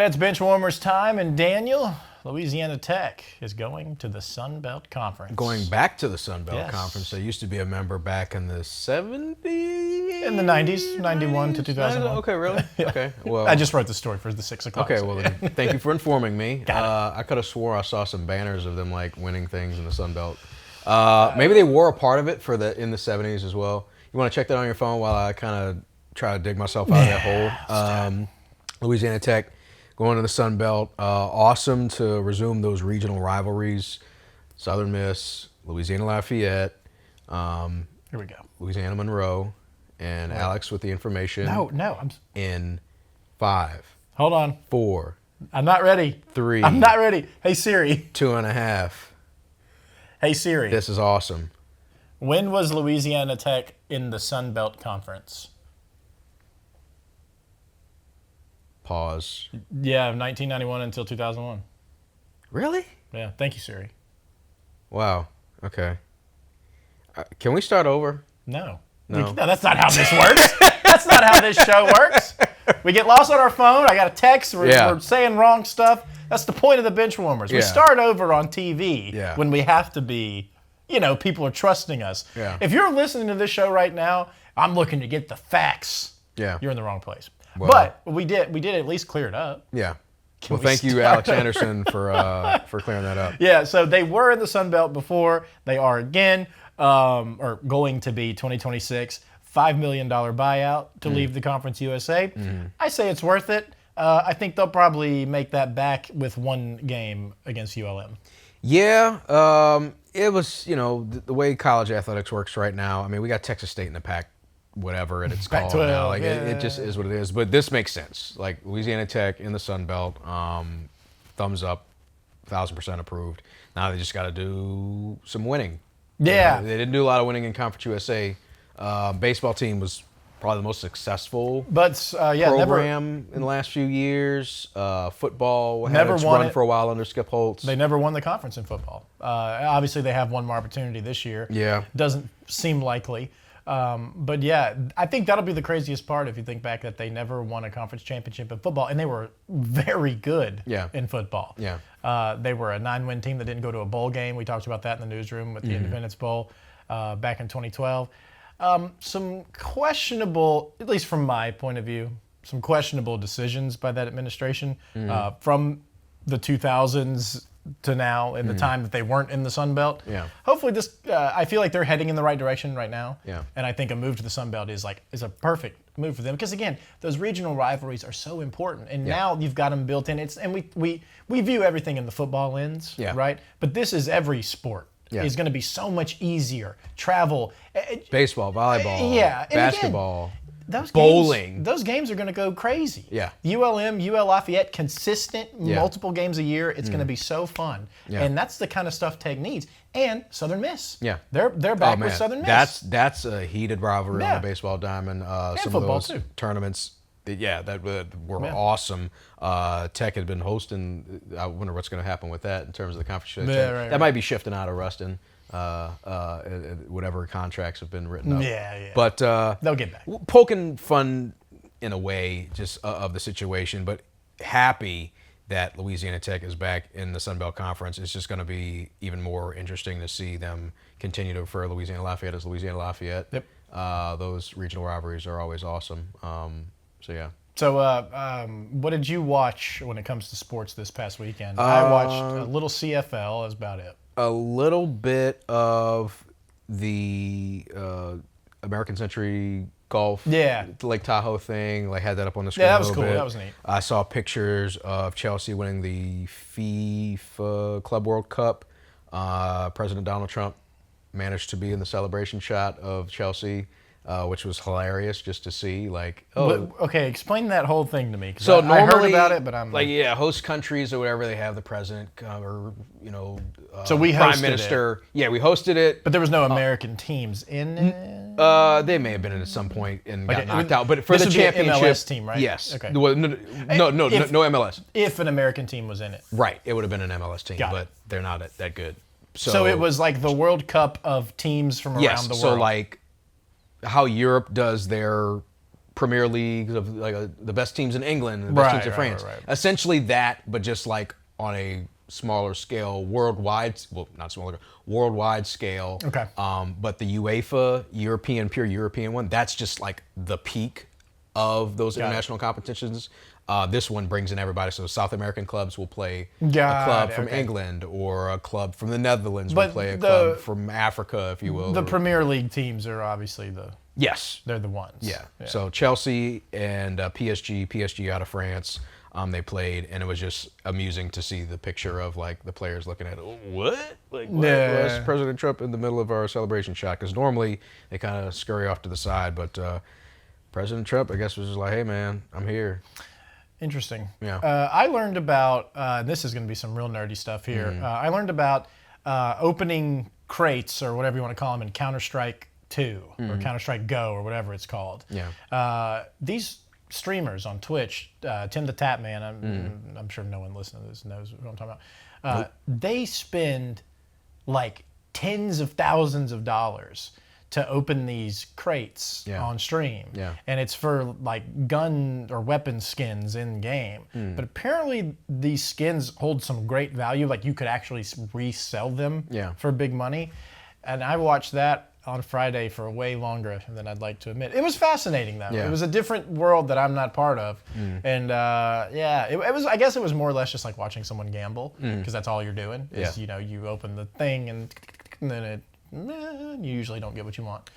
it's Benchwarmers time, and Daniel, Louisiana Tech is going to the Sun Belt Conference. Going back to the Sun Belt Yes. Conference. They used to be a member back in the 70s? In the 90s, 91 to 2001. Okay, really? Yeah. Okay, well. I just wrote the story for the 6 o'clock. Okay, well, then, thank you for informing me. Got I could have swore I saw some banners of them like winning things in the Sun Belt. Maybe they were a part of it in the 70s as well. You want to check that on your phone while I kind of try to dig myself out of that hole? Louisiana Tech going to the Sun Belt. Awesome to resume those regional rivalries. Southern Miss, Louisiana Lafayette. Here we go. Louisiana Monroe. And Alex with the information. No. In 5. Hold on. 4. I'm not ready. 3. I'm not ready. Hey, Siri. 2.5. Hey, Siri. This is awesome. When was Louisiana Tech in the Sun Belt Conference? Pause. Yeah, 1991 until 2001. Really? Yeah, thank you, Siri. Wow. Okay. Can we start over? No. No. No, that's not how this works. That's not how this show works. We get lost on our phone. I got a text. We're saying wrong stuff. That's the point of the Benchwarmers. We Yeah. start over on TV Yeah. when we have to be, people are trusting us. Yeah. If you're listening to this show right now, I'm looking to get the facts. Yeah. You're in the wrong place. Well- But we did at least clear it up. Yeah. Can Well, we thank you, start Alex over? Anderson, for clearing that up. Yeah, so they were in the Sun Belt before. They are again, or going to be 2026. $5 million buyout to leave the Conference USA. I say it's worth it. I think they'll probably make that back with one game against ULM. Yeah. It was, the way college athletics works right now. I mean, we got Texas State in the Pac, whatever it's called now. Pac-12, Like yeah. it just is what it is. But this makes sense. Like Louisiana Tech in the Sun Belt, thumbs up, 1,000% approved. Now they just got to do some winning. Yeah. They didn't do a lot of winning in Conference USA. Baseball team was probably the most successful But program in the last few years. Football had Never its won run it. for a while under Skip Holtz. they never won the conference in football. Obviously, they have one more opportunity this year. Yeah. Doesn't seem likely. But yeah, I think that'll be the craziest part if you think back that they never won a conference championship in football, and they were very good in football. Yeah. They were a 9-win team that didn't go to a bowl game. We talked about that in the newsroom with the Independence Bowl back in 2012. Some questionable, at least from my point of view, some questionable decisions by that administration from the 2000s to now in the time that they weren't in the Sun Belt. Yeah. Hopefully this, I feel like they're heading in the right direction right now. Yeah. And I think a move to the Sun Belt is a perfect move for them because again, those regional rivalries are so important, and now you've got them built in. And we view everything in the football lens, right? But this is every sport. Yeah. Is going to be so much easier. Travel, Baseball, volleyball, and basketball, those bowling. Games, those games are going to go crazy. Yeah. ULM, UL Lafayette, consistent, Yeah. multiple games a year. It's going to be so fun. Yeah. And that's the kind of stuff Tech needs. And Southern Miss. Yeah. They're back with Southern Miss. That's a heated rivalry on the baseball diamond. Some football, of those too. tournaments, that were awesome. Tech had been hosting. I wonder what's going to happen with that in terms of the conference. That might be shifting out of Ruston. Whatever contracts have been written up. Yeah. But they'll get back. Poking fun in a way, just of the situation, but happy that Louisiana Tech is back in the Sun Belt Conference. It's just going to be even more interesting to see them continue to refer Louisiana Lafayette as Louisiana Lafayette. Yep. Those regional rivalries are always awesome. So yeah. So, what did you watch when it comes to sports this past weekend? I watched a little CFL. That's about it. A little bit of the American Century Golf, Lake Tahoe thing. Like had that up on the screen. Yeah, that a was little cool. bit. That was neat. I saw pictures of Chelsea winning the FIFA Club World Cup. President Donald Trump managed to be in the celebration shot of Chelsea, which was hilarious just to see. Like, okay, explain that whole thing to me. So I heard normally, about it, but I'm host countries or whatever, they have the president or So we prime hosted minister. Yeah, we hosted it. But there was no American teams in it. They may have been in at some point and got Okay, knocked out. But for this the would be an championship, MLS team, right? Yes. Okay. Well, no MLS. If an American team was in it. Right, it would have been an MLS team, Got it. but they're not that good. So it was like the World Cup of teams from around the world. So like how Europe does their Premier Leagues of like the best teams in England, the best teams in France. Right. Essentially that, but just like on a smaller scale, worldwide. Well, not smaller, worldwide scale. Okay. But the UEFA pure European one, that's just like the peak of those international competitions. This one brings in everybody. So South American clubs will play a club from England, or a club from the Netherlands will play a club from Africa, if you will. The Premier League teams are obviously they're the ones. Yeah. So Chelsea and PSG out of France, they played, and it was just amusing to see the picture of like the players looking at it. What? Like, what was President Trump in the middle of our celebration shot? Because normally they kind of scurry off to the side, but President Trump, I guess, was just like, hey man, I'm here. Interesting. Yeah. I learned about, this is going to be some real nerdy stuff here. I learned about opening crates, or whatever you want to call them, in Counter-Strike 2 or Counter-Strike Go or whatever it's called. Yeah. These streamers on Twitch, Tim the Tap Man, I'm sure no one listening to this knows what I'm talking about. They spend like tens of thousands of dollars to open these crates on stream. Yeah. And it's for like gun or weapon skins in game. But apparently these skins hold some great value. Like you could actually resell them for big money. And I watched that on Friday for way longer than I'd like to admit. It was fascinating though. Yeah. It was a different world that I'm not part of. And it was, I guess it was more or less just like watching someone gamble, because that's all you're doing is, you know, you open the thing and then you usually don't get what you want.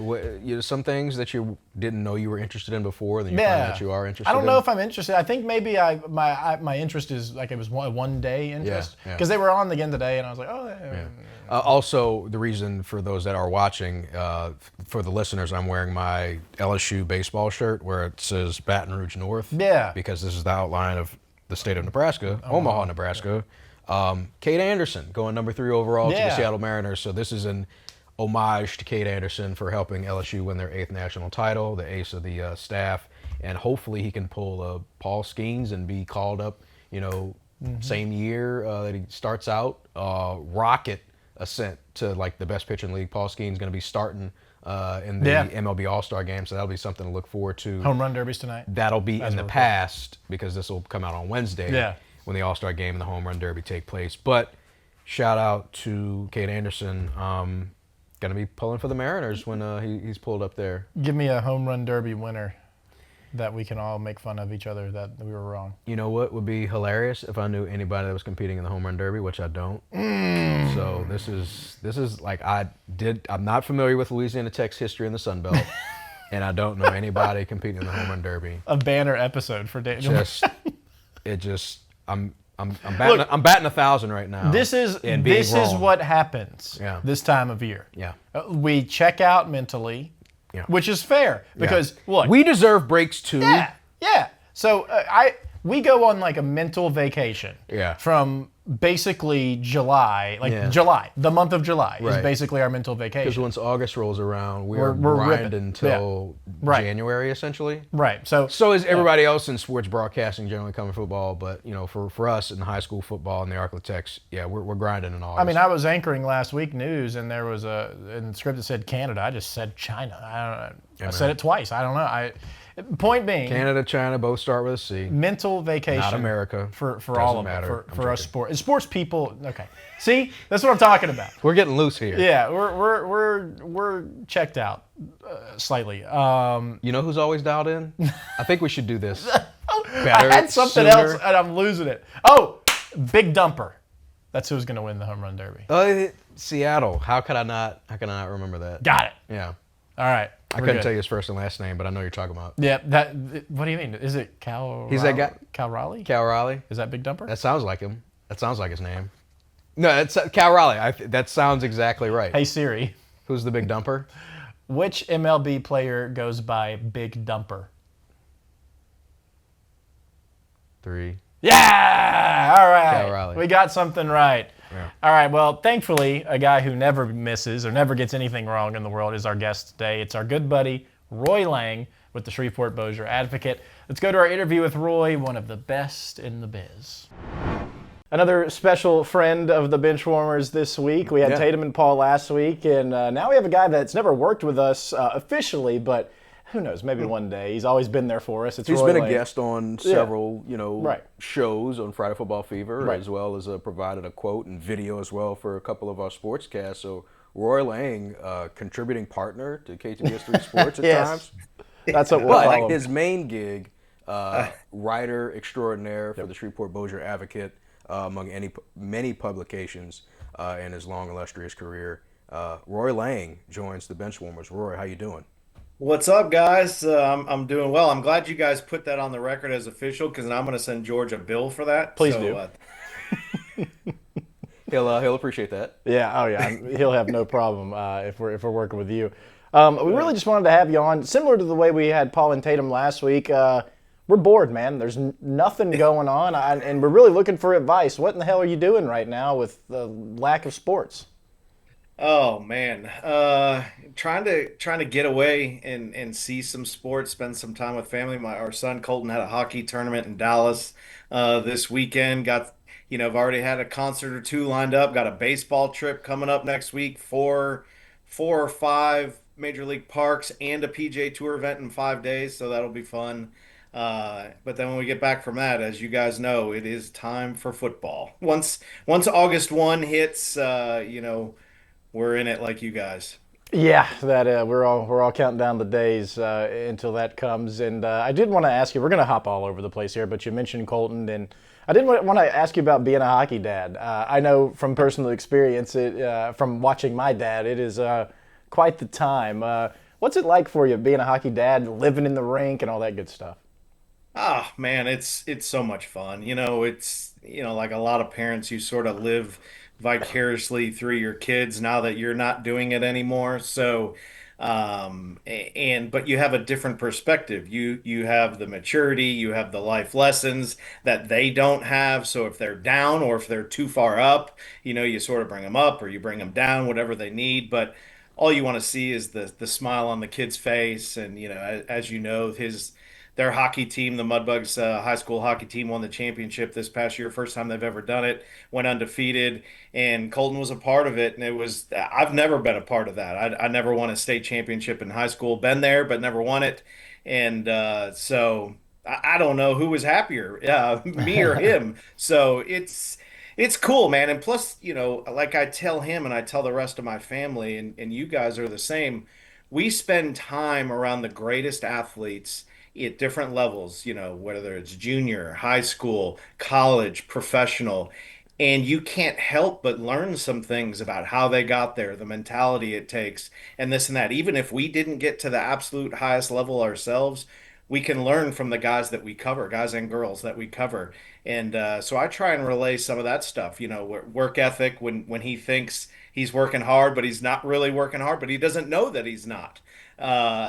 Some things that you didn't know you were interested in before, then you find that you are interested in. I don't know if I'm interested. I think maybe my interest is like, it was one day interest, because they were on again today, and I was like, oh. Also, the reason for those that are watching, for the listeners, I'm wearing my LSU baseball shirt where it says Baton Rouge North. Yeah. Because this is the outline of the state of Nebraska, Omaha, Nebraska. Kate Anderson going number 3 overall to the Seattle Mariners. So this is an homage to Kate Anderson for helping LSU win their 8th national title, the ace of the staff, and hopefully he can pull a Paul Skeens and be called up, same year that he starts out. Rocket ascent to like the best pitcher in the league. Paul Skeens going to be starting in the MLB All-Star game, so that'll be something to look forward to. Home run derbies tonight? That'll be in the past, because this will come out on Wednesday when the All-Star game and the home run derby take place. But shout out to Kate Anderson. Going to be pulling for the Mariners when he's pulled up there. Give me a home run derby winner that we can all make fun of each other that we were wrong. You know what would be hilarious? If I knew anybody that was competing in the home run derby, which I don't. So this is like, I'm not familiar with Louisiana Tech's history in the Sun Belt, and I don't know anybody competing in the home run derby. A banner episode for Daniel. I'm batting 1,000 right now. This is what happens this time of year. Yeah. We check out mentally, which is fair, because look, we deserve breaks too. Yeah. So we go on like a mental vacation. From basically July, July, the month of July is basically our mental vacation. Because once August rolls around, we're grinding until January, essentially. Right. So is everybody else in sports broadcasting, generally covering football. But for us in high school football and the Architects, we're grinding in August. I mean, I was anchoring last week news, and there was in the script that said Canada. I just said China. I said it twice. I don't know. Point being, Canada, China both start with a C. Mental vacation. Not America. For all of it. For us sports people. Okay. See, that's what I'm talking about. We're getting loose here. Yeah, we're checked out slightly. You know who's always dialed in? I think we should do this. Better, I had something else, and I'm losing it. Oh, Big Dumper. That's who's going to win the home run derby. Seattle. How can I not remember that? Got it. Yeah. All right. I couldn't tell you his first and last name, but I know you're talking about. Yeah. What do you mean? Is it Cal? He's that guy. Cal Raleigh? Cal Raleigh. Is that Big Dumper? That sounds like him. That sounds like his name. No, it's Cal Raleigh. That sounds exactly right. Hey Siri. Who's the Big Dumper? Which MLB player goes by Big Dumper? 3. Yeah! All right. Cal Raleigh. We got something right. Yeah. All right. Well, thankfully, a guy who never misses or never gets anything wrong in the world is our guest today. It's our good buddy, Roy Lang, with the Shreveport-Bossier Advocate. Let's go to our interview with Roy, one of the best in the biz. Another special friend of the Benchwarmers this week. We had Tatum and Paul last week, and now we have a guy that's never worked with us officially, but who knows? Maybe one day. He's always been there for us. It's He's Roy been a Lane. guest on Yeah, several, right, shows on Friday Football Fever, right. as well as provided a quote and video as well for a couple of our sportscasts. So Roy Lang, contributing partner to KTBS3 Sports at Yes, times, that's what we'll but call him. his main gig, Uh, writer extraordinaire for the Shreveport-Bossier Advocate, among many publications in his long illustrious career. Roy Lang joins the Benchwarmers. Roy, how you doing? what's up, guys? I'm doing well. I'm glad you guys put that on the record as official because I'm going to send George a bill for that. Please do. He'll appreciate that. Yeah, oh yeah, he'll have no problem if we're working with you. We really just wanted to have you on, similar to the way we had Paul and Tatum last week. We're bored, man. There's nothing going on, and we're really looking for advice. What in the hell are you doing right now with the lack of sports? Oh man, trying to get away and see some sports, spend some time with family. Our son Colton had a hockey tournament in Dallas this weekend. I've already had a concert or two lined up. Got a baseball trip coming up next week. Four or five major league parks and a PJ Tour event in 5 days, so that'll be fun. But then when we get back from that, as you guys know, it is time for football. Once August 1 hits, we're in it like you guys. Yeah, that we're all counting down the days until that comes. And I did want to ask you. We're going to hop all over the place here, but you mentioned Colton, and I did want to ask you about being a hockey dad. I know from personal experience, from watching my dad, it is quite the time. What's it like for you being a hockey dad, living in the rink, and all that good stuff? Ah, man, it's so much fun. It's like a lot of parents, you sort of live vicariously through your kids now that you're not doing it anymore. So, but you have a different perspective. You have the maturity, you have the life lessons that they don't have. So if they're down or if they're too far up, you sort of bring them up or you bring them down, whatever they need. But all you want to see is the smile on the kid's face, and as you know, his their hockey team, the Mudbugs high school hockey team, won the championship this past year. First time they've ever done it. Went undefeated, and Colton was a part of it. And I've never been a part of that. I never won a state championship in high school. Been there, but never won it. And so I don't know who was happier, me or him. So it's cool, man. And plus, like I tell him and I tell the rest of my family, and you guys are the same. We spend time around the greatest athletes at different levels, whether it's junior, high school, college, professional, and you can't help but learn some things about how they got there, the mentality it takes, and this and that. Even if we didn't get to the absolute highest level ourselves, we can learn from the guys that we cover, guys and girls that we cover. And so I try and relay some of that stuff, work ethic when he thinks he's working hard, but he's not really working hard, but he doesn't know that he's not.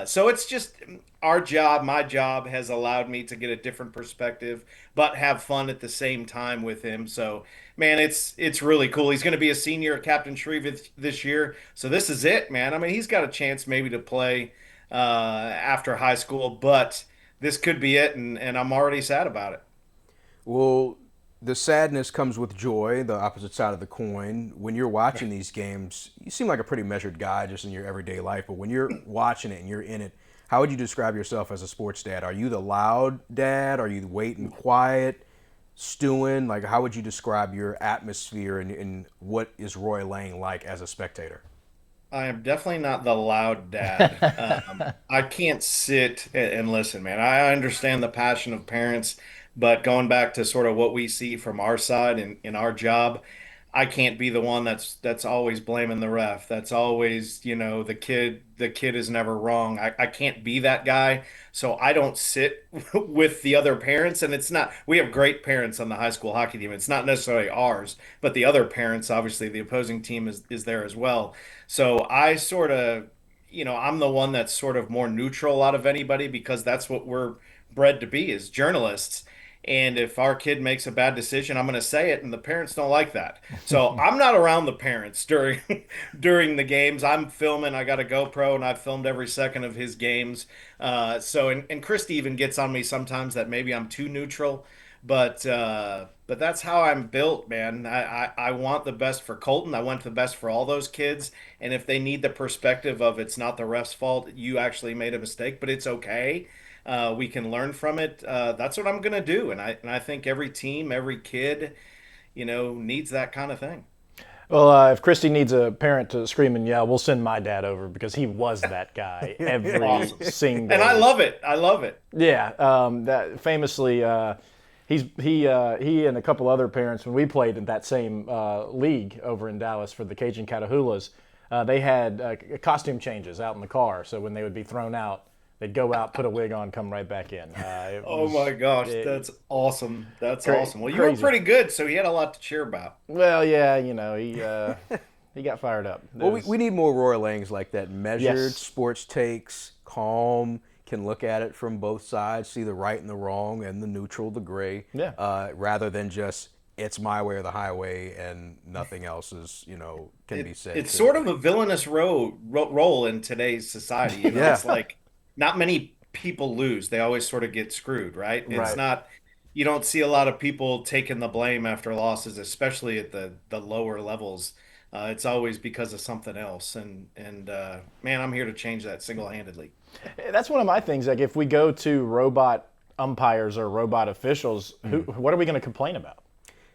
So it's just our job, my job has allowed me to get a different perspective, but have fun at the same time with him. So, man, it's really cool. He's going to be a senior at Captain Shreve this year, so this is it, man. I mean, he's got a chance maybe to play after high school, but this could be it, and I'm already sad about it. Well, the sadness comes with joy, the opposite side of the coin. When you're watching these games, you seem like a pretty measured guy just in your everyday life, but when you're watching it and you're in it, how would you describe yourself as a sports dad? Are you the loud dad? Are you the waiting quiet, stewing? Like, how would you describe your atmosphere and what is Roy Lang like as a spectator? I am definitely not the loud dad. I can't sit and listen, man. I understand the passion of parents, but going back to sort of what we see from our side in our job, I can't be the one that's always blaming the ref. That's always, the kid is never wrong. I can't be that guy. So I don't sit with the other parents. And it's not, we have great parents on the high school hockey team. It's not necessarily ours, but the other parents, obviously the opposing team is there as well. So I sort of, I'm the one that's sort of more neutral out of anybody because that's what we're bred to be as journalists. And if our kid makes a bad decision, I'm going to say it, and the parents don't like that. So I'm not around the parents during during the games. I'm filming. I got a GoPro, and I've filmed every second of his games. And Christy even gets on me sometimes that maybe I'm too neutral, but but that's how I'm built, man. I want the best for Colton. I want the best for all those kids. And if they need the perspective of it's not the ref's fault, you actually made a mistake, but it's okay. We can learn from it. That's what I'm gonna do. And I think every team, every kid, needs that kind of thing. Well, if Christy needs a parent to scream and yell, we'll send my dad over because he was that guy every Awesome. And I single. love it. I love it. Yeah, that famously, he and a couple other parents when we played in that same league over in Dallas for the Cajun Catahoulas, they had costume changes out in the car. So when they would be thrown out, they'd go out, put a wig on, come right back in. Oh my gosh, that's awesome. That's awesome. Well, you were Crazy. pretty good, so he had a lot to cheer about. Well, yeah, he got fired up. Well, we need more Roy Langs like that. Measured Yes. sports takes, calm, can look at it from both sides, see the right and the wrong and the neutral, the gray. Yeah. Rather than just it's my way or the highway and nothing else is, can be said. It's sort of a villainous role in today's society. Yeah. It's like not many people lose. They always sort of get screwed, right? It's Right. not, you don't see a lot of people taking the blame after losses, especially at the lower levels. It's always because of something else. And man, I'm here to change that single-handedly. That's one of my things. Like, if we go to robot umpires or robot officials, what are we going to complain about?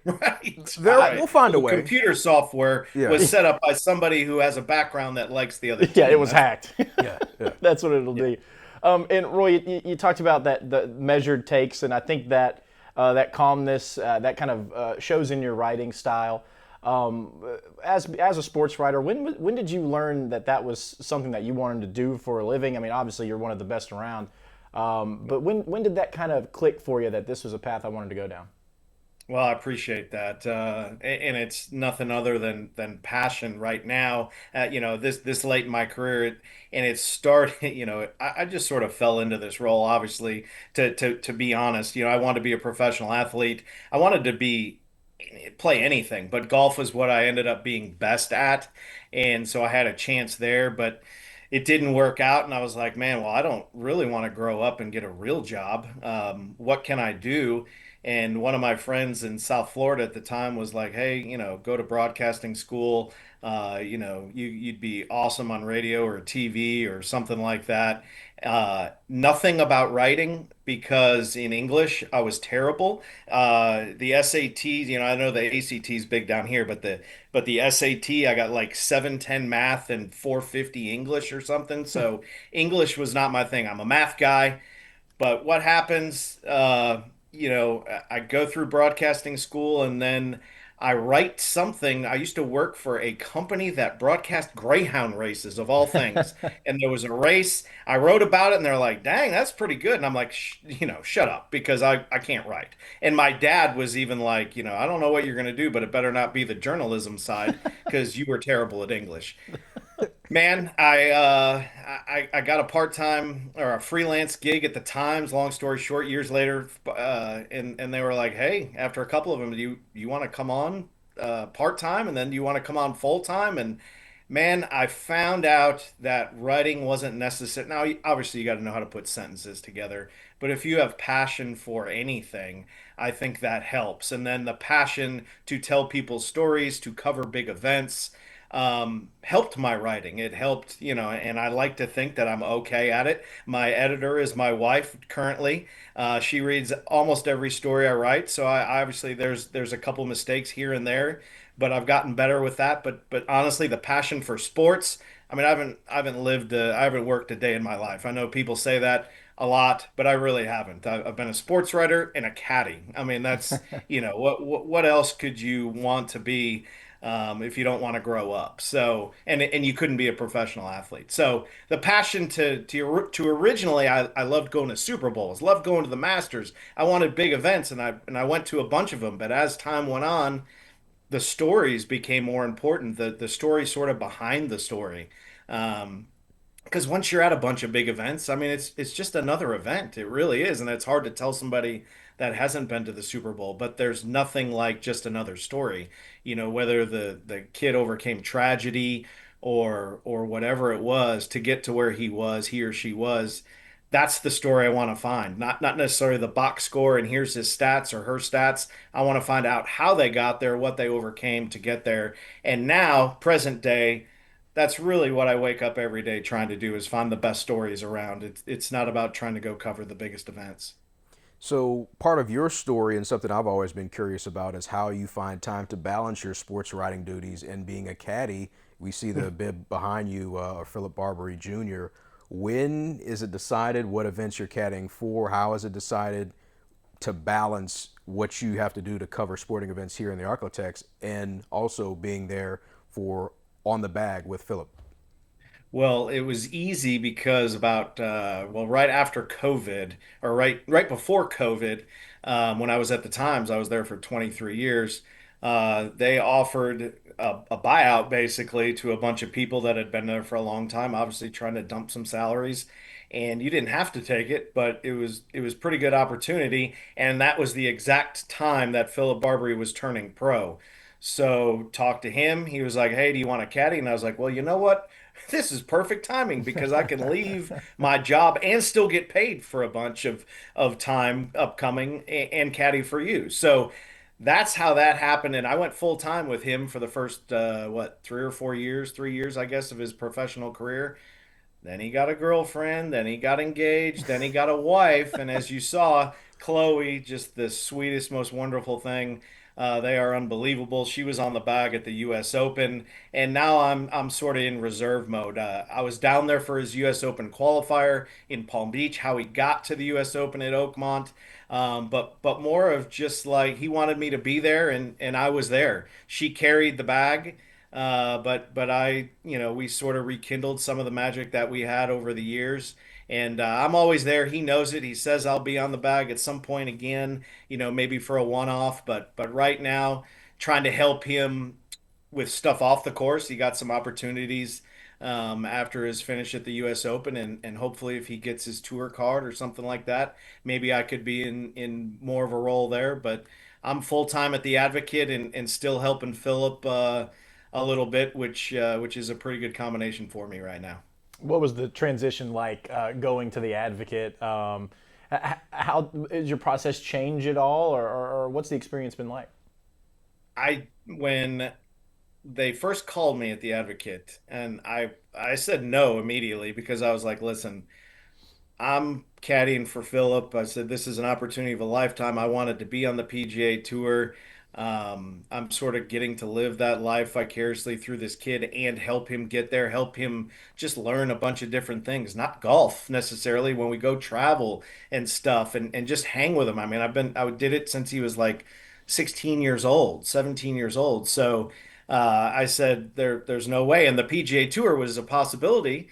Right. We'll find a way. Computer software Yeah. was set up by somebody who has a background that likes the other team. Yeah, it was That's- hacked. Yeah, yeah. That's what it'll be. And Roy, you talked about the measured takes, and I think that that calmness, that kind of shows in your writing style. As a sports writer, when did you learn that that was something that you wanted to do for a living? I mean, obviously you're one of the best around, but when did that kind of click for you that this was a path I wanted to go down? Well, I appreciate that, and it's nothing other than passion right now. This late in my career, and it started. I just sort of fell into this role. Obviously, to be honest, I wanted to be a professional athlete. I wanted to play anything, but golf was what I ended up being best at, and so I had a chance there, but it didn't work out, and I was like, man, well, I don't really want to grow up and get a real job. What can I do? And one of my friends in South Florida at the time was like, hey, go to broadcasting school. You'd be awesome on radio or TV or something like that. Nothing about writing because in English I was terrible. The SATs, I know the ACT is big down here, but the SAT I got like 710 math and 450 English or something. So English was not my thing. I'm a math guy. But what happens, I go through broadcasting school and then I write something. I used to work for a company that broadcast Greyhound races of all things. And there was a race. I wrote about it and they're like, dang, that's pretty good. And I'm like, shut up because I can't write. And my dad was even like, I don't know what you're going to do, but it better not be the journalism side because you were terrible at English. Man, I got a part-time or a freelance gig at the Times. Long story short, years later, and they were like, "Hey, after a couple of them, do you want to come on part-time, and then do you want to come on full-time?" And man, I found out that writing wasn't necessary. Now, obviously, you got to know how to put sentences together, but if you have passion for anything, I think that helps. And then the passion to tell people's stories, to cover big events helped my writing. It helped, and I like to think that I'm okay at it. My editor is my wife currently. She reads almost every story I write, so I obviously there's a couple mistakes here and there, but I've gotten better with that. But honestly, the passion for sports. I mean, I haven't worked a day in my life. I know people say that a lot, but I really haven't. I've been a sports writer and a caddy. I mean, that's what else could you want to be if you don't want to grow up? So and you couldn't be a professional athlete. So the passion to originally, I loved going to Super Bowls, loved going to the Masters. I wanted big events, and I went to a bunch of them. But as time went on, the stories became more important. The story sort of behind the story. Because once you're at a bunch of big events, I mean, it's just another event. It really is, and it's hard to tell somebody that hasn't been to the Super Bowl. But there's nothing like just another story. Whether the kid overcame tragedy or whatever it was to get to where he or she was. that's the story I want to find. Not necessarily the box score and here's his stats or her stats. I want to find out how they got there, what they overcame to get there. And now, present day, that's really what I wake up every day trying to do is find the best stories around. It's not about trying to go cover the biggest events. So, part of your story and something I've always been curious about is how you find time to balance your sports writing duties and being a caddy. We see the bib behind you, Philip Barbary Jr. When is it decided what events you're caddying for? How is it decided to balance what you have to do to cover sporting events here in the Arklatex and also being there for On the Bag with Philip? Well, it was easy because about right after COVID or right before COVID, when I was at the Times, I was there for 23 years. They offered a buyout basically to a bunch of people that had been there for a long time, obviously trying to dump some salaries. And you didn't have to take it, but it was pretty good opportunity. And that was the exact time that Philip Barbary was turning pro. So talked to him. He was like, "Hey, do you want a caddy?" And I was like, "Well, you know what? This is perfect timing because I can leave my job and still get paid for a bunch of time upcoming and caddy for you." So that's how that happened. And I went full time with him for the first 3 or 4 years, 3 years, I guess, of his professional career. Then he got a girlfriend, then he got engaged, then he got a wife, and as you saw, Chloe, just the sweetest, most wonderful thing. They are unbelievable. She was on the bag at the U.S. Open, and now I'm sort of in reserve mode. I was down there for his U.S. Open qualifier in Palm Beach. How he got to the U.S. Open at Oakmont, but more of just like he wanted me to be there, and I was there. She carried the bag. But we sort of rekindled some of the magic that we had over the years. And I'm always there. He knows it. He says I'll be on the bag at some point again, maybe for a one-off. But right now, trying to help him with stuff off the course. He got some opportunities after his finish at the U.S. Open, and hopefully, if he gets his tour card or something like that, maybe I could be in more of a role there. But I'm full time at the Advocate and still helping Philip a little bit, which is a pretty good combination for me right now. What was the transition like going to the Advocate? How is your process change at all, or what's the experience been like? When they first called me at the Advocate, and I said no immediately because I was like, listen, I'm caddying for Philip. I said, this is an opportunity of a lifetime. I wanted to be on the PGA Tour. I'm sort of getting to live that life vicariously through this kid and help him get there, help him just learn a bunch of different things, not golf necessarily, when we go travel and stuff and just hang with him. I mean, I did it since he was like 16 years old, 17 years old. So I said, there's no way. And the PGA Tour was a possibility,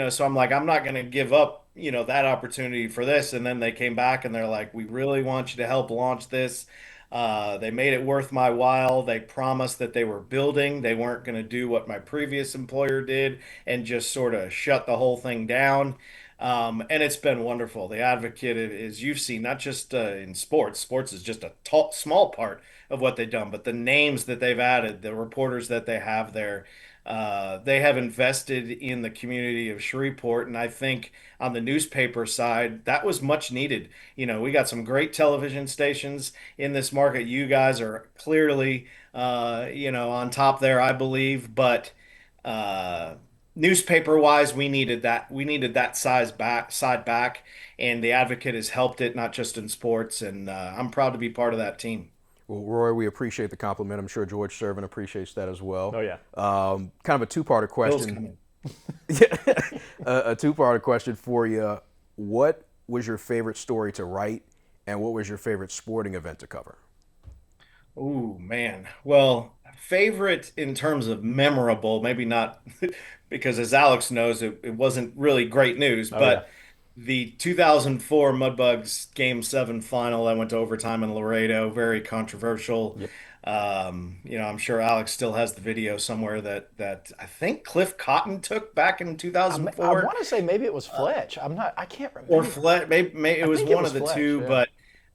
so I'm like, I'm not going to give up, that opportunity for this. And then they came back and they're like, we really want you to help launch this. They made it worth my while. They promised that they were building. They weren't going to do what my previous employer did and just sort of shut the whole thing down. And it's been wonderful. The Advocate, as you've seen, not just in sports. Sports is just a small part of what they've done, but the names that they've added, the reporters that they have there, they have invested in the community of Shreveport. And I think on the newspaper side, that was much needed. We got some great television stations in this market. You guys are clearly, on top there, I believe. But uh, newspaper wise, we needed that. We needed that side back, and the Advocate has helped it, not just in sports. And I'm proud to be part of that team. Well, Roy, we appreciate the compliment. I'm sure George Servant appreciates that as well. Oh yeah. Kind of a two-parter Bill's question. coming. Yeah, a two-parter question for you. What was your favorite story to write, and what was your favorite sporting event to cover? Oh man. Well, favorite in terms of memorable, maybe not because as Alex knows, it wasn't really great news, Oh yeah. but the 2004 Mudbugs Game 7 final that went to overtime in Laredo, very controversial. Yep. I'm sure Alex still has the video somewhere that I think Cliff Cotton took back in I 2004. want to say maybe it was Fletch. I'm not. I can't Or remember. Flet, maybe, it I was think it one was of the Fletch. two, Yeah.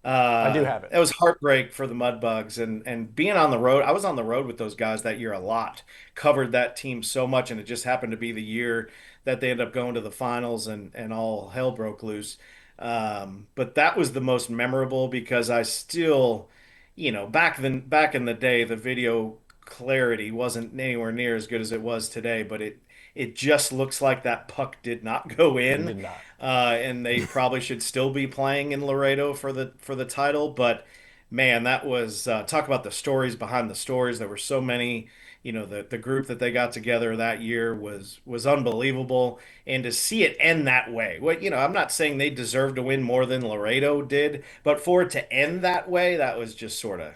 I do have it. It was heartbreak for the Mudbugs, and being on the road. I was on the road with those guys that year a lot, covered that team so much, and it just happened to be the year that they ended up going to the finals, and all hell broke loose. But that was the most memorable because I still, back in the day, the video clarity wasn't anywhere near as good as it was today, but it just looks like that puck did not go It in, did not. and they probably should still be playing in Laredo for the title. But man, that was talk about the stories behind the stories. There were so many. The group that they got together that year was unbelievable, and to see it end that way. I'm not saying they deserved to win more than Laredo did, but for it to end that way, that was just sort of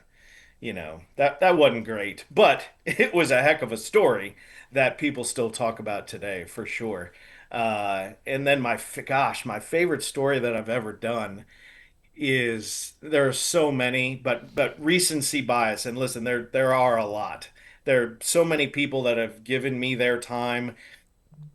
that wasn't great, but it was a heck of a story that people still talk about today for sure. And then my favorite story that I've ever done is there are so many, but recency bias. And listen, there are a lot. There are so many people that have given me their time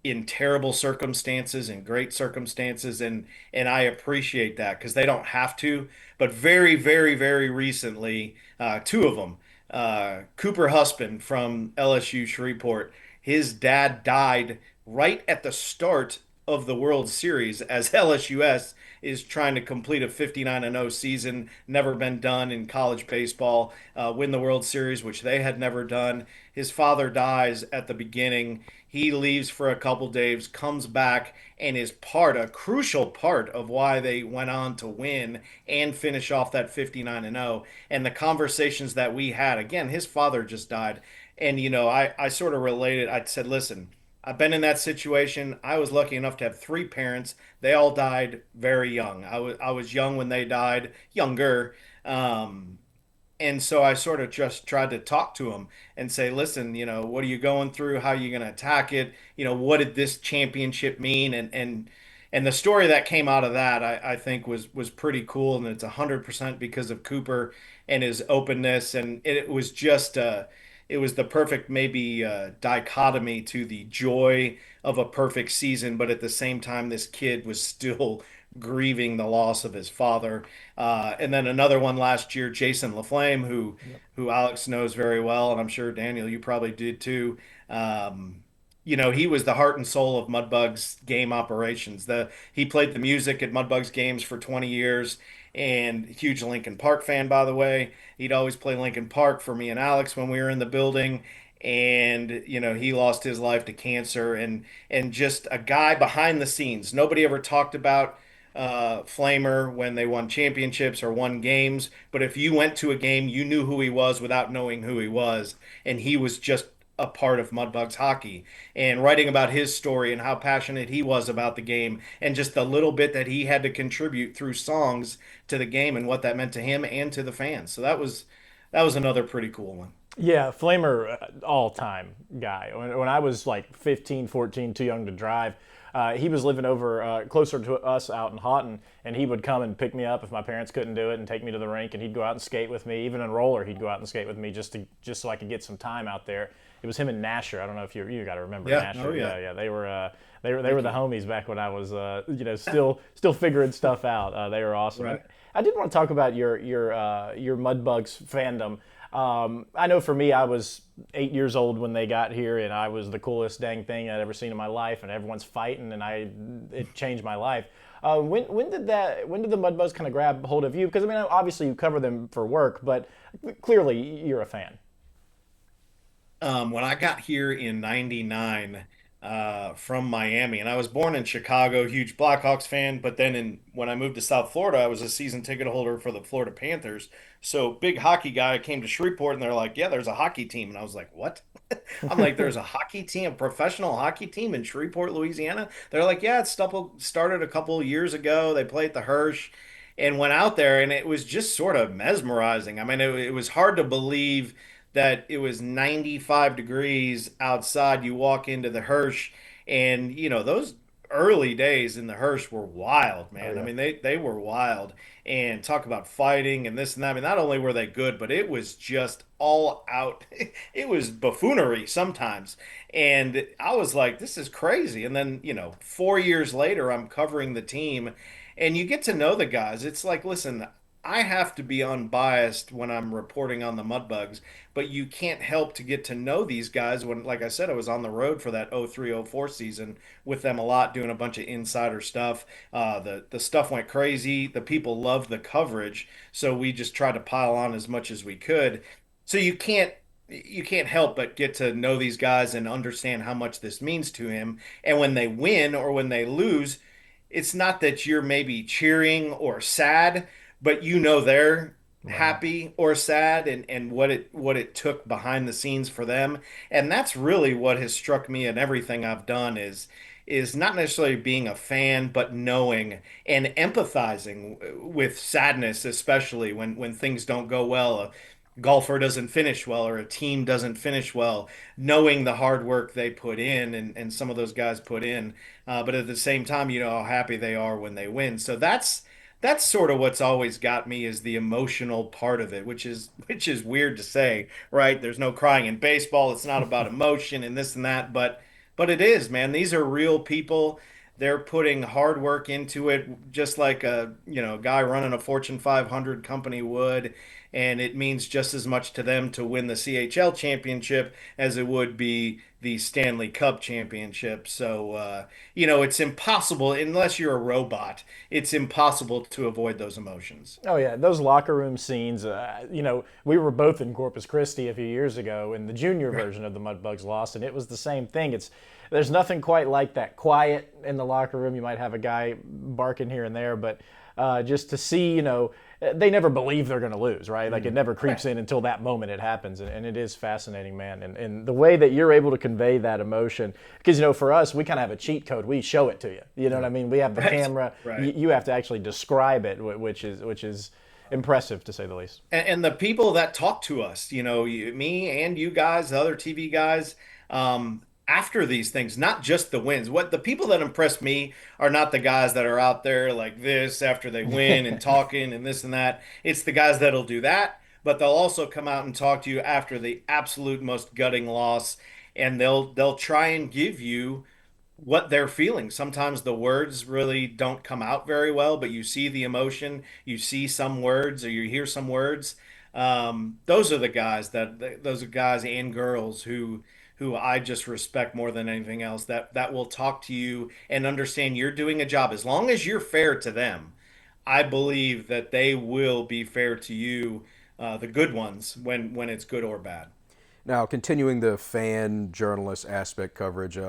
in terrible circumstances and great circumstances, and I appreciate that because they don't have to. But very, very, very recently, two of them, Cooper Husband from LSU Shreveport, his dad died right at the start of the World Series as LSUS is trying to complete a 59-0 season, never been done in college baseball, win the World Series, which they had never done. His father dies at the beginning. He leaves for a couple days, comes back, and is a crucial part of why they went on to win and finish off that 59-0. And the conversations that we had, again, his father just died. And, I sort of related. I said, listen, I've been in that situation. I was lucky enough to have three parents. They all died very young. I was young when they died, younger. And so I sort of just tried to talk to him and say, listen, what are you going through? How are you going to attack it? What did this championship mean? And the story that came out of that, I think was pretty cool. And it's 100% because of Cooper and his openness. And it was just, it was the perfect maybe dichotomy to the joy of a perfect season. But at the same time, this kid was still grieving the loss of his father. And then another one last year, Jason LaFlame, who Yep. who Alex knows very well, and I'm sure Daniel, you probably did too. He was the heart and soul of Mudbugs game operations. He played the music at Mudbugs games for 20 years, and huge Lincoln Park fan, by the way. He'd always play Lincoln Park for me and Alex when we were in the building. And he lost his life to cancer, and just a guy behind the scenes. Nobody ever talked about Flamer when they won championships or won games. But if you went to a game, you knew who he was without knowing who he was. And he was just a part of Mudbugs hockey. And writing about his story and how passionate he was about the game and just the little bit that he had to contribute through songs to the game and what that meant to him and to the fans. So that was another pretty cool one. Yeah, Flamer, all time guy. When I was like 15, 14, too young to drive, he was living over closer to us out in Houghton, and he would come and pick me up if my parents couldn't do it and take me to the rink, and he'd go out and skate with me. Even in roller, he'd go out and skate with me just so I could get some time out there. It was him and Nasher. I don't know if you got to remember Yeah. Nasher. Oh, yeah. Yeah. They were the homies back when I was still figuring stuff out. They were awesome. Right. I did want to talk about your Mudbugs fandom. I know for me, I was 8 years old when they got here, and I was the coolest dang thing I'd ever seen in my life. And everyone's fighting, and it changed my life. When did the Mudbugs kind of grab hold of you? Because I mean, obviously you cover them for work, but clearly you're a fan. When I got here in '99 from Miami, and I was born in Chicago, huge Blackhawks fan, but then when I moved to South Florida, I was a season ticket holder for the Florida Panthers. So big hockey guy, I came to Shreveport, and they're like, "Yeah, there's a hockey team," and I was like, "What?" I'm like, "There's a hockey team, a professional hockey team in Shreveport, Louisiana." They're like, "Yeah, it started a couple of years ago. They played the Hirsch." And went out there, and it was just sort of mesmerizing. I mean, it was hard to believe that it was 95 degrees outside. You walk into the Hirsch, and those early days in the Hirsch were wild, Oh man. I yeah. mean, they were wild. And talk about fighting and this and that. I mean, not only were they good, but it was just all out. It was buffoonery sometimes. And I was like, this is crazy. And then, 4 years later, I'm covering the team, and you get to know the guys. It's like, listen, I have to be unbiased when I'm reporting on the Mudbugs, but you can't help to get to know these guys when, like I said, I was on the road for that 03-04 season with them a lot, doing a bunch of insider stuff. The stuff went crazy. The people loved the coverage, so we just tried to pile on as much as we could. So you can't help but get to know these guys and understand how much this means to him. And when they win or when they lose, it's not that you're maybe cheering or sad, but they're Right. happy or sad, and what it took behind the scenes for them. And that's really what has struck me in everything I've done is not necessarily being a fan, but knowing and empathizing with sadness, especially when things don't go well. A golfer doesn't finish well or a team doesn't finish well, knowing the hard work they put in and some of those guys put in, but at the same time, you know how happy they are when they win. So that's sort of what's always got me is the emotional part of it, which is weird to say, right? There's no crying in baseball. It's not about emotion and this and that, but it is, man. These are real people. They're putting hard work into it, just like a guy running a Fortune 500 company would, and it means just as much to them to win the CHL championship as it would be the Stanley Cup championship. So it's impossible unless you're a robot. It's impossible to avoid those emotions. Oh yeah, those locker room scenes. We were both in Corpus Christi a few years ago, and the junior Right. version of the Mudbugs lost, and it was the same thing. There's nothing quite like that quiet in the locker room. You might have a guy barking here and there, but just to see, they never believe they're going to lose, right? Like it never creeps in until that moment it happens, and it is fascinating, man. And the way that you're able to convey that emotion, because for us, we kind of have a cheat code. We show it to you. You know what I mean? We have the Right. camera. Right. You have to actually describe it, which is impressive to say the least. And the people that talk to us, me and you guys, the other TV guys, after these things, not just the wins. What the people that impress me are not the guys that are out there like this after they win and talking and this and that. It's the guys that'll do that, but they'll also come out and talk to you after the absolute most gutting loss, and they'll try and give you what they're feeling. Sometimes the words really don't come out very well, but you see the emotion, you see some words or you hear some words. Those are the guys those are guys and girls who I just respect more than anything else. That will talk to you and understand you're doing a job as long as you're fair to them. I believe that they will be fair to you, the good ones, when it's good or bad. Now, continuing the fan journalist aspect coverage,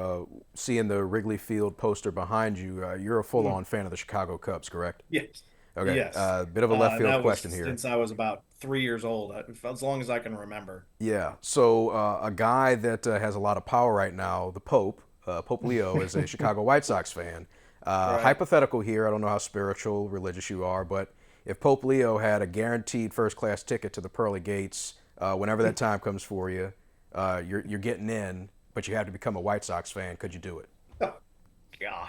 seeing the Wrigley Field poster behind you, you're a full-on fan of the Chicago Cubs, correct? Yes. Okay, Yes. bit of a left field That was question here. since I was about 3 years old, as long as I can remember. Yeah, so a guy that has a lot of power right now, the Pope, Pope Leo, is a Chicago White Sox fan. Right. Hypothetical here, I don't know how spiritual, religious you are, but if Pope Leo had a guaranteed first-class ticket to the pearly gates, whenever that time comes for you, you're getting in, but you have to become a White Sox fan. Could you do it? Oh, God.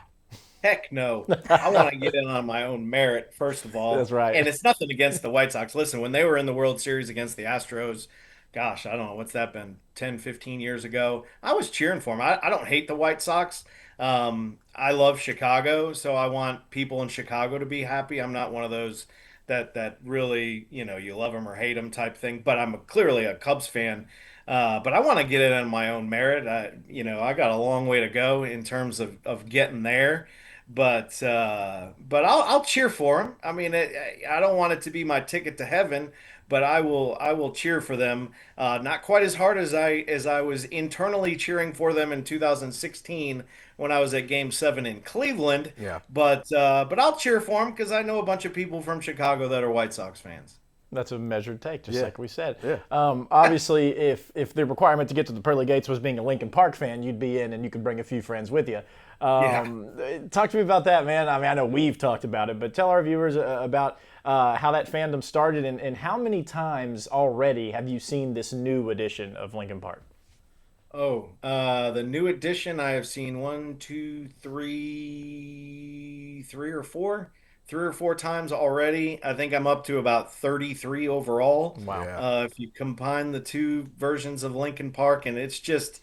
Heck no. I want to get in on my own merit, first of all. That's right. And it's nothing against the White Sox. Listen, when they were in the World Series against the Astros, gosh, I don't know, what's that been, 10, 15 years ago? I was cheering for them. I don't hate the White Sox. I love Chicago, so I want people in Chicago to be happy. I'm not one of those that really, you love them or hate them type thing, but I'm clearly a Cubs fan. But I want to get it on my own merit. I got a long way to go in terms of getting there, but I'll cheer for them. I mean, I don't want it to be my ticket to heaven, but I will cheer for them. Not quite as hard as I was internally cheering for them in 2016 when I was at Game 7 in Cleveland, Yeah. but I'll cheer for them because I know a bunch of people from Chicago that are White Sox fans. That's a measured take, just Yeah. like we said. Yeah. Obviously, if the requirement to get to the pearly gates was being a Lincoln Park fan, you'd be in, and you could bring a few friends with you. Yeah. Talk to me about that, man. I mean, I know we've talked about it, but tell our viewers about how that fandom started, and how many times already have you seen this new edition of Lincoln Park? Oh, the new edition I have seen one, two, three or four times already. I think I'm up to about 33 overall. Wow. Yeah. If you combine the two versions of Lincoln Park, and it's just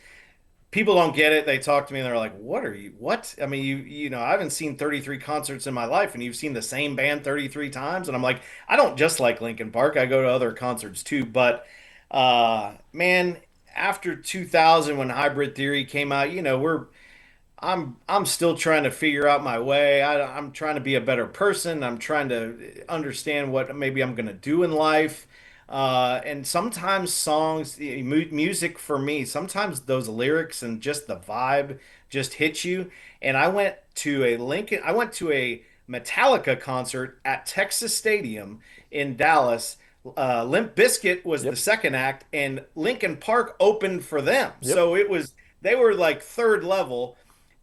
people don't get it. They talk to me and they're like, "What are you? What?" I mean, I haven't seen 33 concerts in my life, and you've seen the same band 33 times. And I'm like, I don't just like Linkin Park. I go to other concerts too. But man, after 2000, when Hybrid Theory came out, I'm still trying to figure out my way. I'm trying to be a better person. I'm trying to understand what maybe I'm going to do in life. And sometimes music for me, sometimes those lyrics and just the vibe just hit you. And I went to a Metallica concert at Texas Stadium in Dallas. Limp Bizkit was the Yep. second act, and Linkin Park opened for them. Yep. So they were like third level,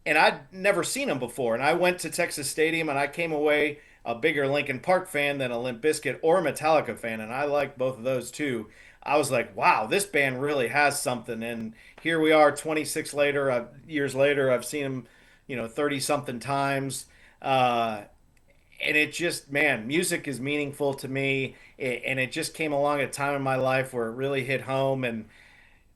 and I'd never seen them before. And I went to Texas Stadium, and I came away a bigger Linkin Park fan than a Limp Bizkit or Metallica fan, and I like both of those too. I was like, wow, this band really has something. And here we are, years later. I've seen them, 30 something times. And it just, man, music is meaningful to me. And it just came along at a time in my life where it really hit home. And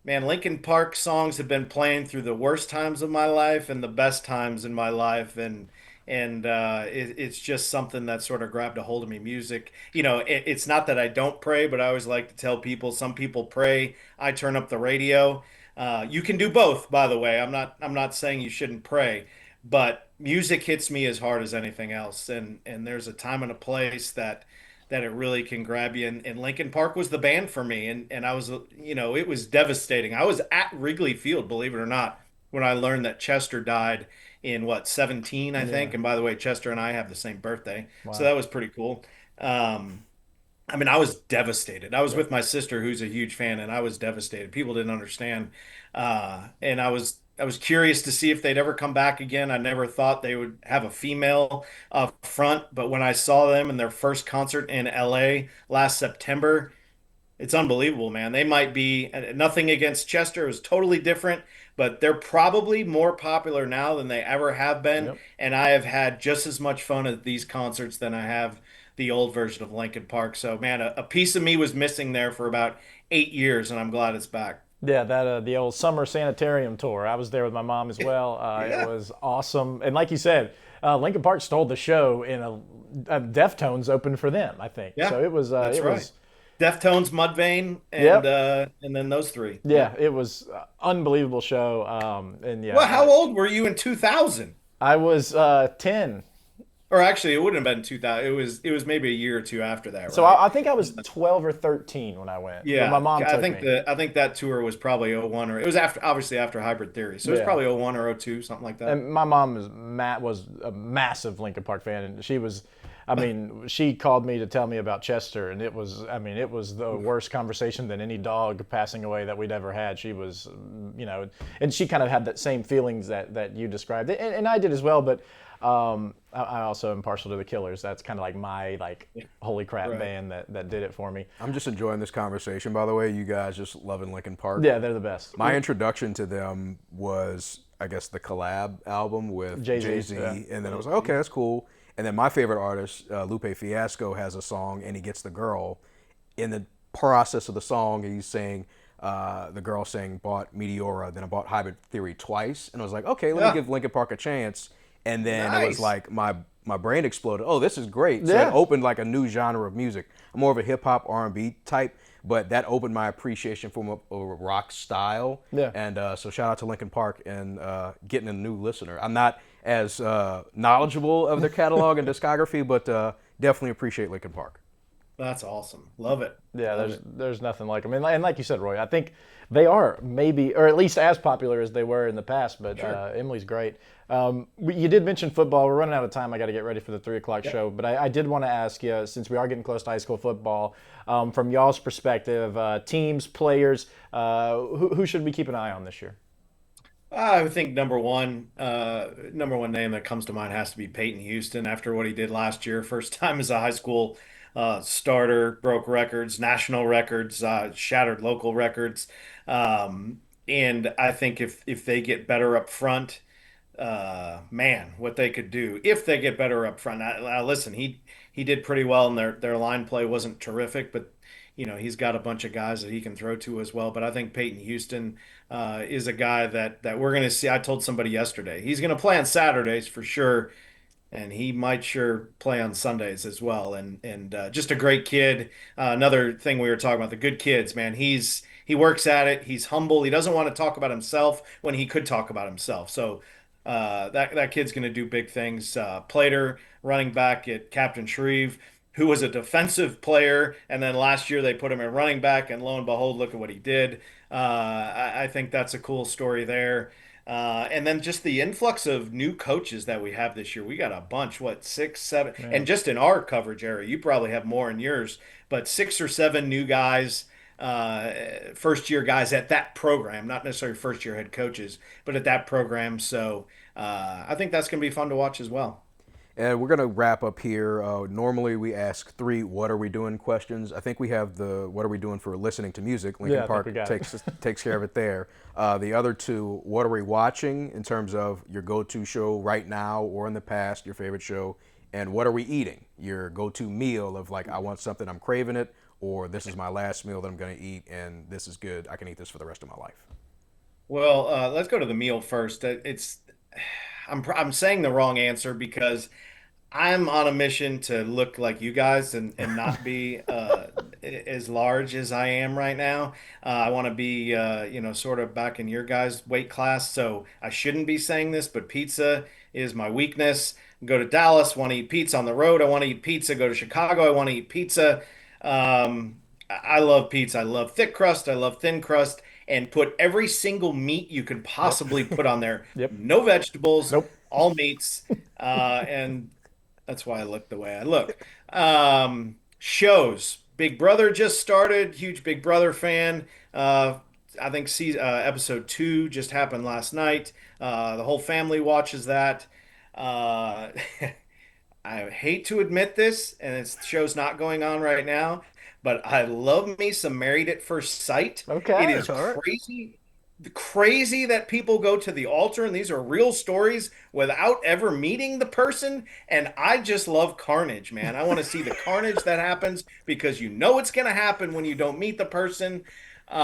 man, Linkin Park songs have been playing through the worst times of my life and the best times in my life, and it's just something that sort of grabbed a hold of me. Music, it's not that I don't pray, but I always like to tell people some people pray. I turn up the radio. You can do both, by the way. I'm not saying you shouldn't pray, but music hits me as hard as anything else, and there's a time and a place that it really can grab you. And Linkin Park was the band for me. And I was, it was devastating. I was at Wrigley Field, believe it or not, when I learned that Chester died in what, 17, I Yeah. think. And by the way, Chester and I have the same birthday. So Wow. that was pretty cool. I mean, I was devastated. I was Yep. with my sister, who's a huge fan, and I was devastated. People didn't understand, and I was curious to see if they'd ever come back again. I never thought they would have a female up front, but when I saw them in their first concert in LA last September, it's unbelievable, man. They might be nothing against Chester. It was totally different, but they're probably more popular now than they ever have been. Yep. And I have had just as much fun at these concerts than I have the old version of Linkin Park. So, man, a piece of me was missing there for about 8 years, and I'm glad it's back. Yeah, that the old summer sanitarium tour. I was there with my mom as well. It Yeah, was awesome, and like you said, Lincoln Park stole the show in Deftones opened for them, I think. yeah, So it was that's it right. was Deftones, Mudvayne, and yep, uh, and then those three. yeah, Yep. it was unbelievable show. And yeah, Well, how old were you in 2000? I was 10. Or actually, it wouldn't have been 2000. It was maybe a year or two after that, So right? I think I was 12 or 13 when I went, but my Yeah, mom I took think me. the I think that tour was probably '01, or it was after, obviously after Hybrid Theory. So it was Yeah. probably '01 or '02, something like that. And my mom was a massive Linkin Park fan, and she was, I mean, she called me to tell me about Chester, and it was, I mean, it was the worst conversation than any dog passing away that we'd ever had. She was, and she kind of had that same feelings that you described, and I did as well. But I also am partial to the Killers. That's kind of like my like holy crap Right. band that did it for me. I'm just enjoying this conversation, by the way. You guys just loving Linkin Park. Yeah, they're the best. My introduction to them was, I guess, the collab album with Jay-Z, Jay Z, yeah. and then I was like, okay, that's cool. And then my favorite artist, Lupe Fiasco, has a song, and he gets the girl. In the process of the song, he's saying, the girl saying, bought Meteora, then I bought Hybrid Theory twice, and I was like, okay, let me Yeah. give Linkin Park a chance. And then it was Nice. like my brain exploded. Oh, this is great! So it Yeah. opened like a new genre of music. I'm more of a hip hop R&B type, but that opened my appreciation for a rock style. Yeah. And so shout out to Linkin Park and getting a new listener. I'm not as knowledgeable of their catalog and discography, but definitely appreciate Linkin Park. That's awesome. Love it. Yeah, Love there's it. there's nothing like them, and like you said, Roy, I think they are maybe, or at least as popular as they were in the past. But Sure. Emily's great. You did mention football. We're running out of time. I got to get ready for the 3 o'clock Yep. show. But I did want to ask you, since we are getting close to high school football, from y'all's perspective, teams, players, who should we keep an eye on this year? I think number one name that comes to mind has to be Peyton Houston after what he did last year. First time as a high school starter, broke records, national records, shattered local records. And I think if they get better up front, man, what they could do if they get better up front. Listen, he did pretty well, and their line play wasn't terrific, but he's got a bunch of guys that he can throw to as well. But I think Peyton Houston is a guy that we're going to see. I told somebody yesterday he's going to play on Saturdays for sure, and he might sure play on Sundays as well. And just a great kid. Another thing we were talking about, the good kids, man. He works at it. He's humble. He doesn't want to talk about himself when he could talk about himself. So that kid's going to do big things. Plater, running back at Captain Shreve, who was a defensive player, and then last year they put him at running back, and lo and behold, look at what he did. I think that's a cool story there. And then just the influx of new coaches that we have this year. We got a bunch, what, six, seven, Yeah. and just in our coverage area, you probably have more in yours, but 6 or 7 new guys, first year guys at that program, not necessarily first year head coaches, but at that program. So I think that's going to be fun to watch as well. And we're going to wrap up here. Normally, we ask 3 "What are we doing?" questions. I think we have the "What are we doing for listening to music?" Lincoln Yeah, I think Park we got it. takes care of it there. The other 2, "What are we watching?" in terms of your go-to show right now or in the past, your favorite show, and "What are we eating?" your go-to meal of like, I want something, I'm craving it, or this is my last meal that I'm going to eat, and this is good. I can eat this for the rest of my life. Well, let's go to the meal first. I'm saying the wrong answer because I'm on a mission to look like you guys and not be as large as I am right now. I want to be, sort of back in your guys' weight class. So I shouldn't be saying this, but pizza is my weakness. Go to Dallas, want to eat pizza on the road. I want to eat pizza. Go to Chicago, I want to eat pizza. I love pizza. I love thick crust. I love thin crust. And put every single meat you could Yep. possibly put on there. Yep. No vegetables, Nope. all meats. And that's why I look the way I look. Shows. Big Brother just started. Huge Big Brother fan. I think episode 2 just happened last night. The whole family watches that. Uh, I hate to admit this, and the show's not going on right now, but I love me some Married at First Sight. It Okay. is That's all right. crazy that people go to the altar, and these are real stories without ever meeting the person. And I just love carnage, man. I want to see the carnage that happens because you know it's going to happen when you don't meet the person. So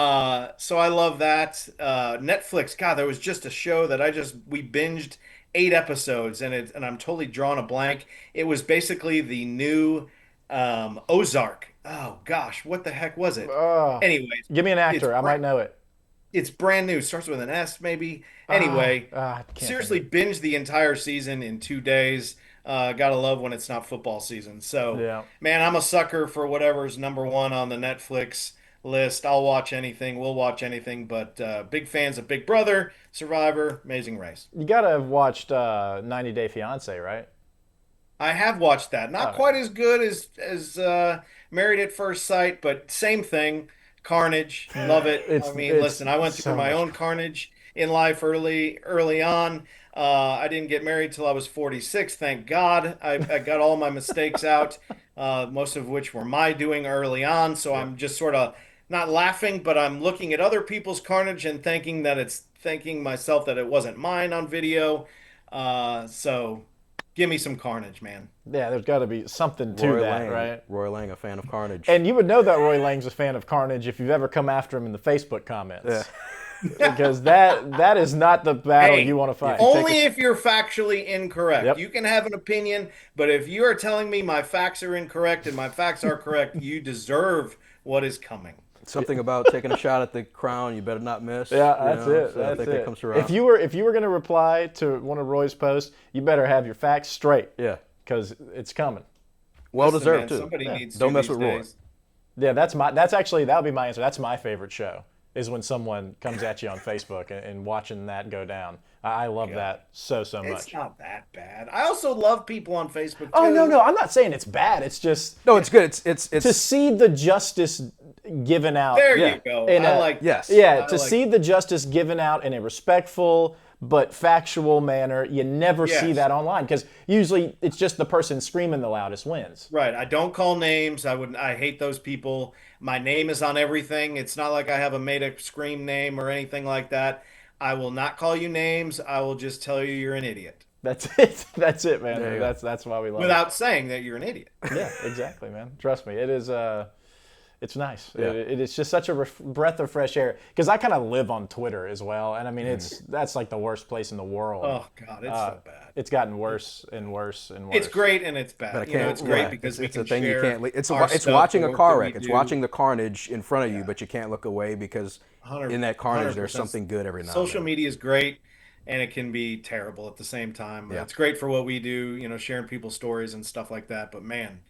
I love that. Netflix, God, there was just a show that we binged 8 episodes, and I'm totally drawing a blank. It was basically the new Ozark. Oh gosh, what the heck was it? Uh, Anyways, Give me an it's actor. I might know it. it's brand new. Starts with an S, maybe. Anyway, I can't think of seriously, it. binge the entire season in 2 days. Gotta love when it's not football season. So, Yeah. man, I'm a sucker for whatever's number one on the Netflix list. I'll watch anything. We'll watch anything. But big fans of Big Brother, Survivor, Amazing Race. You gotta have watched 90 Day Fiance, right? I have watched that. Not Oh, quite as good as Married at First Sight, but same thing. Carnage, love it. I mean, it's listen, I went through so my much. own carnage in life early on. I didn't get married till I was 46. Thank God. I got all my mistakes out, most of which were my doing early on. So Yep. I'm just sort of not laughing, but I'm looking at other people's carnage and thinking myself that it wasn't mine on video. So give me some carnage, man. Yeah, there's got to be something to Roy that, Lang, right? Roy Lang, a fan of carnage. And you would know that Roy Lang's a fan of Carnage if you've ever come after him in the Facebook Yeah. comments, because that is not the battle you Hey, want to fight. only if you're factually incorrect. Yep. You can have an opinion, but if you are telling me my facts are incorrect and my facts are correct, you deserve what is coming. Something about taking a shot at the crown you better not miss. Yeah, you that's know, it. so I That's think that it. comes around. If you were going to reply to one of Roy's posts, you better have your facts straight, Yeah. because it's coming. Well Listen, deserved man, too. somebody Yeah. needs to Don't mess these with Roy. days. Yeah, that would be my answer. That's my favorite show, is when someone comes at you on Facebook and watching that go down. I love that so It's much. not that bad. I also love people on Facebook Oh too. no, I'm not saying it's bad. It's just No, it's good. It's to see the justice given out. There Yeah. you go. In I a- like yes. that. Yeah, I to like see the justice given out in a respectful but factual manner, you never see Yes. that online, because usually it's just the person screaming the loudest wins. Right. I don't call names. I hate those people. My name is on everything. It's not like I have a made up scream name or anything like that. I will not call you names. I will just tell you you're an idiot That's it. That's it, man. There you go. That's why we love without saying that you're an idiot. it. Yeah, exactly, man. Trust me, it is. It's nice. Yeah. It's just such a breath of fresh air. Because I kind of live on Twitter as well, and I mean, that's like the worst place in the world. Oh God, it's so bad. It's gotten worse and worse and worse. It's great and it's bad. But I can't, It's great because we it's can a thing you share can't. It's our it's stuff, watching the a work car that we wreck. It's do. watching the carnage in front of you, but you can't look away because 100 in that carnage 100%. there's something good every now and Social then. media is great, and it can be terrible at the same time. Yeah. It's great for what we do, sharing people's stories and stuff like that. But man,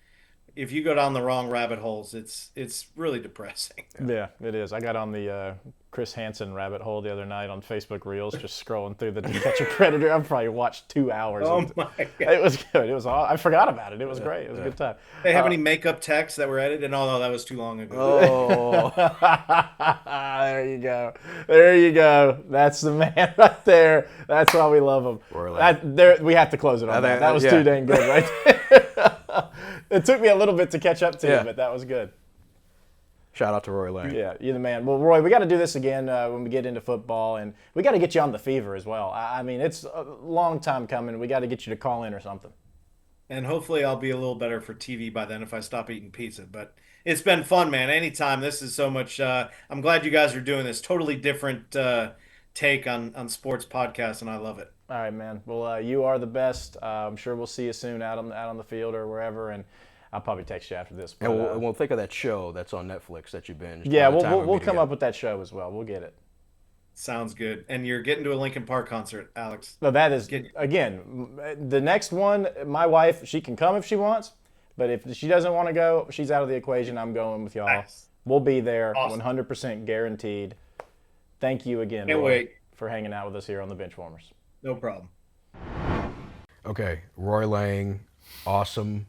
if you go down the wrong rabbit holes, it's really depressing. Yeah, it is. I got on the Chris Hansen rabbit hole the other night on Facebook Reels, just scrolling through the To Catch a Predator. I probably watched 2 hours. Oh of it. my God. It was good. It was. I forgot about it. It was great. It was a good time. They have any makeup texts that were edited? No, that was too long ago. Oh, There you go. There you go. That's the man right there. That's why we love him. We have to close it on that. That was too dang good right there. It took me a little bit to catch up to you, but that was good. shout out to Roy Lang. Yeah, you're the man. Well, Roy, we got to do this again when we get into football, and we got to get you on the Fever as well. I mean, it's a long time coming. We got to get you to call in or something. And hopefully I'll be a little better for TV by then if I stop eating pizza. But it's been fun, man. Anytime. This is so much. I'm glad you guys are doing this. Totally different take on sports podcasts, and I love it. All right, man. Well, you are the best. I'm sure we'll see you soon out on the field or wherever, and I'll probably text you after this. But, And we'll think of that show that's on Netflix that you binged. yeah, by the time we'll meet come again. up with that show as well. We'll get it. Sounds good. And you're getting to a Linkin Park concert, Alex. No, that is, again, the next one, my wife, she can come if she wants, but if she doesn't want to go, she's out of the equation. I'm going with y'all. Nice. We'll be there, Awesome. 100% guaranteed. Thank you again, Can't Roy, wait. for hanging out with us here on the Benchwarmers. No problem. Okay, Roy Lang, awesome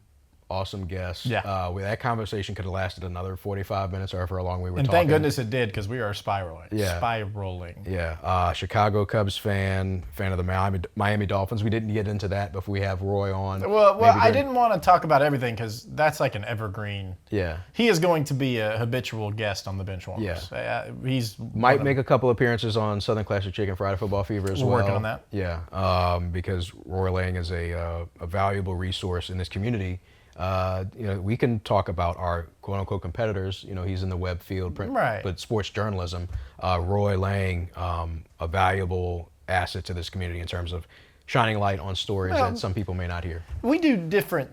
guest. Yeah. That conversation could have lasted another 45 minutes or however long we were And talking. thank goodness it did, because we are spiraling. Yeah. Spiraling. Yeah, Chicago Cubs fan of the Miami Dolphins. We didn't get into that, but if we have Roy on. Well, maybe I didn't want to talk about everything because that's like an evergreen. Yeah. He is going to be a habitual guest on the Benchwarmers. Yeah. He's Might make a couple appearances on Southern Classic Chicken Friday Football Fever as well. We're working on that. Yeah, because Roy Lang is a valuable resource in this community. We can talk about our quote-unquote competitors. He's in the web field, Right. but sports journalism. Roy Lang, a valuable asset to this community in terms of shining light on stories that some people may not hear. We do different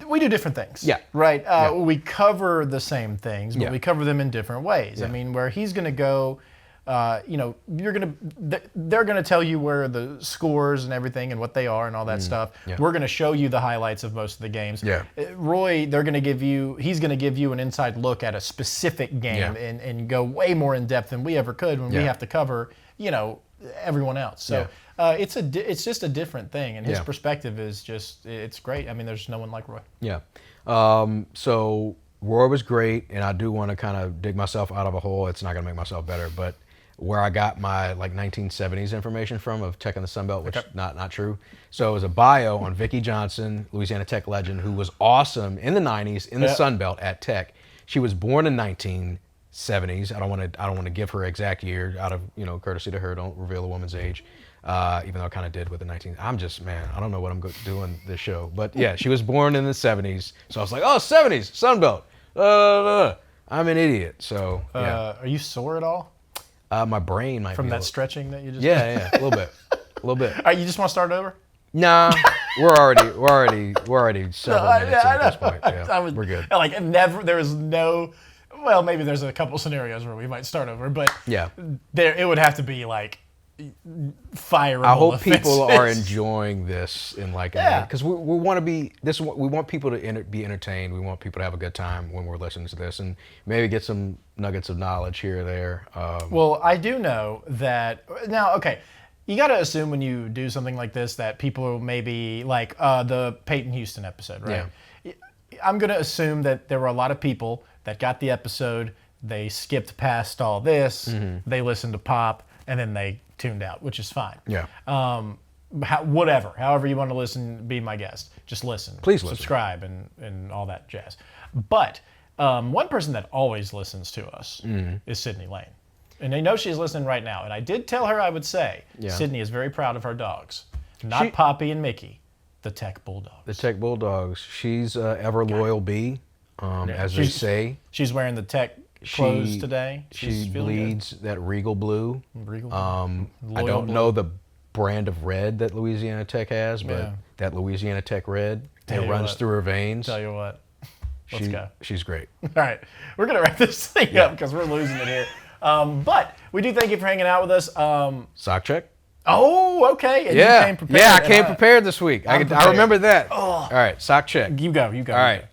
things. Yeah. Right. Yeah. We cover the same things, but Yeah. we cover them in different ways. I Yeah. mean, where he's going to go, they're going to tell you where the scores and everything and what they are and all that stuff. Yeah. We're going to show you the highlights of most of the games. Yeah. Roy, he's going to give you an inside look at a specific game Yeah. and go way more in depth than we ever could when we Yeah. have to cover, everyone else. So it's just a different thing, and his Yeah. perspective is it's great. I mean, there's no one like Roy. Yeah. So Roy was great, and I do want to kind of dig myself out of a hole. It's not going to make myself better, but where I got my 1970s information from of checking the Sun Belt, which not true. So it was a bio on Vicki Johnson, Louisiana Tech legend, who was awesome in the 90s in the Sun Belt at Tech. She was born in 1970s. I don't want to give her exact year out of courtesy to her. Don't reveal a woman's age. Even though I kind of did with the 19. I don't know what I'm doing this show. But yeah, she was born in the 70s. So I was like, oh, 70s, Sun Belt. I'm an idiot. So yeah. Are you sore at all My brain might from be that stretching that you just Yeah, a little bit. A little bit. All right, you just want to start over? Nah, we're already several minutes in at this point. Yeah, we're good. Like there is no. Well, maybe there's a couple scenarios where we might start over, but Yeah. it would have to be like fireable. I hope people offenses. are enjoying this in because we want to be this. We want people to be entertained. We want people to have a good time when we're listening to this, and maybe get some nuggets of knowledge here or there. Well, I do know that now. Okay, you got to assume when you do something like this that people maybe like the Peyton Houston episode, right? Yeah. I'm going to assume that there were a lot of people that got the episode. They skipped past all this. They listened to pop, and then they tuned out, which is fine. Yeah. However you want to listen, be my guest. Just listen. Please listen. Subscribe and all that jazz. But one person that always listens to us is Sydney Lane. And I know she's listening right now. And I did tell her I would say Sydney is very proud of her dogs. Not Poppy and Mickey, the Tech Bulldogs. The Tech Bulldogs. She's ever loyal bee. as they say. She's wearing the Tech clothes today. She bleeds that Regal blue. Regal. I Loyal don't blue. know the brand of red that Louisiana Tech has, but that Louisiana Tech red, it runs through her veins. Tell you what. Let's go. She's great. All right. We're going to wrap this thing up because we're losing it here. But we do thank you for hanging out with us. Sock check? Oh, okay. And you came prepared. Yeah, I came prepared this week. I remember that. Oh. All right, sock check. You go. All right.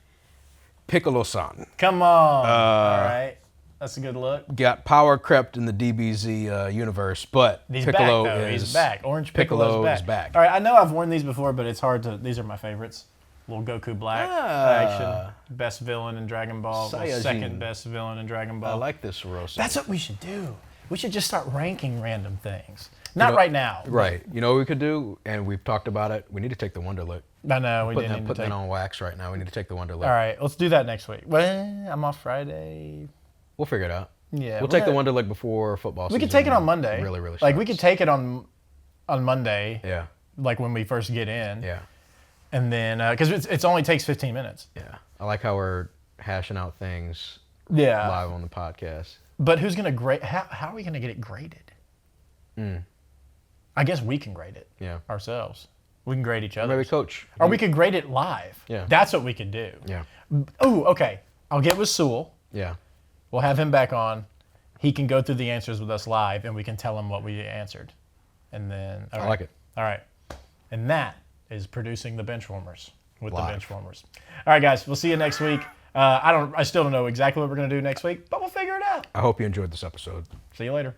Piccolo-san. Come on. All right. That's a good look. Got power crept in the DBZ universe, but He's Piccolo back, though. is He's back. Orange Piccolo Piccolo's is back. All right. I know I've worn these before, but it's hard to. These are my favorites. Little Goku Black action. Best villain in Dragon Ball. Saiyajin. Second best villain in Dragon Ball. I like this Rosa. That's what we should do. We should just start ranking random things. Not right now. Right. You know what we could do, and we've talked about it. We need to take the Wonder Lick. I know we didn't Put that on wax right now. We need to take the Wonder Lick. All right, let's do that next week. Well, I'm off Friday. We'll figure it out. Yeah, we'll take the Wonder Lick before football season. We could take it on Monday. Really like starts. we could take it on Monday. Yeah. Like when we first get in. Yeah. And then because it only takes 15 minutes. Yeah. I like how we're hashing out things. Yeah. Live on the podcast. But who's gonna grade? How are we gonna get it graded? I guess we can grade it. Yeah. Ourselves. We can grade each other. Maybe coach. Or we could grade it live. Yeah. That's what we could do. Yeah. Oh, okay. I'll get with Sewell. Yeah. We'll have him back on. He can go through the answers with us live, and we can tell him what we answered. And then I like it. All right. And that is producing the Benchwarmers with Live. the Benchwarmers. All right, guys. We'll see you next week. I still don't know exactly what we're going to do next week, but we'll figure it out. I hope you enjoyed this episode. See you later.